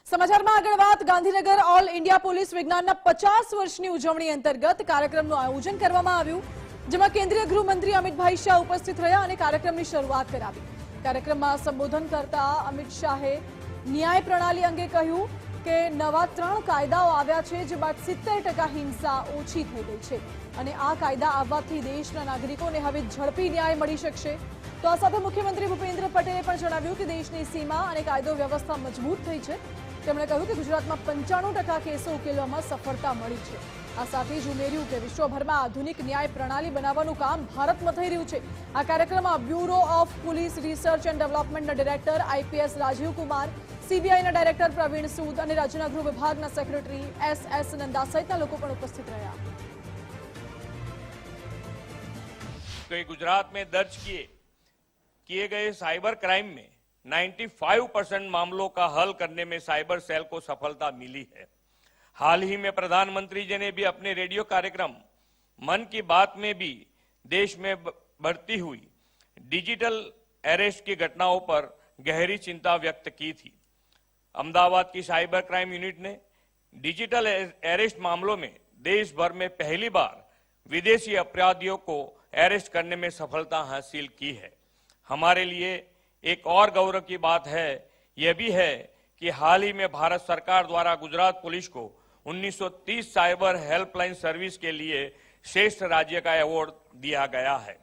સમાચારમાં આગળ વાત ગાંધીનગર ઓલ ઇન્ડિયા પોલીસ વિજ્ઞાનના 50 વર્ષની ઉજવણી અંતર્ગત કાર્યક્રમનું આયોજન કરવામાં આવ્યું, જેમાં કેન્દ્રીય ગૃહમંત્રી અમિતભાઈ શાહ ઉપસ્થિત રહ્યા અને કાર્યક્રમની શરૂઆત કરાવી। કાર્યક્રમમાં સંબોધન કરતા અમિત શાહે ન્યાય પ્રણાલી અંગે કહ્યું કે નવા 3 કાયદાઓ આવ્યા છે, જે બાદ 70% હિંસા ઓછી થઈ ગઈ છે અને આ કાયદા આવવાથી દેશના નાગરિકોને હવે ઝડપી ન્યાય મળી શકશે। તો આ સાથે મુખ્યમંત્રી ભૂપેન્દ્ર પટેલે પણ જણાવ્યું કે દેશની સીમા અને કાયદો વ્યવસ્થા મજબૂત થઈ છે। તેમણે કહ્યું કે ગુજરાતમાં 95% કેસો ઉકેલવામાં સફળતા મળી છે। આ સાથે જ ઉમેર્યું કે વિશ્વભરમાં આધુનિક ન્યાય પ્રણાલી બનાવવાનું કામ ભારતમાં થઈ રહ્યું છે। આ કાર્યક્રમમાં bureau of police research and ડેવલપમેન્ટના ડાયરેક્ટર આઈપીએસ રાજીવ કુમાર, સીબીઆઈના ડાયરેક્ટર પ્રવીણ સૂદ અને રાજ્યના ગૃહ વિભાગના સેક્રેટરી એસ નંદા સહિતના લોકો પણ ઉપસ્થિત રહ્યા। तो गुजरात में दर्ज किए गए साइबर क्राइम में 95% मामलों का हल करने में साइबर सेल को सफलता मिली है। हाल ही में प्रधानमंत्री जी ने भी अपने रेडियो कार्यक्रम मन की बात में भी देश में बढ़ती हुई डिजिटल अरेस्ट की घटनाओं पर गहरी चिंता व्यक्त की थी। अहमदाबाद की साइबर क्राइम यूनिट ने डिजिटल अरेस्ट मामलों में देश भर में पहली बार विदेशी अपराधियों को अरेस्ट करने में सफलता हासिल की है। हमारे लिए एक और गौरव की बात है, यह भी है कि हाल ही में भारत सरकार द्वारा गुजरात पुलिस को 1930 साइबर हेल्पलाइन सर्विस के लिए श्रेष्ठ राज्य का अवार्ड दिया गया है।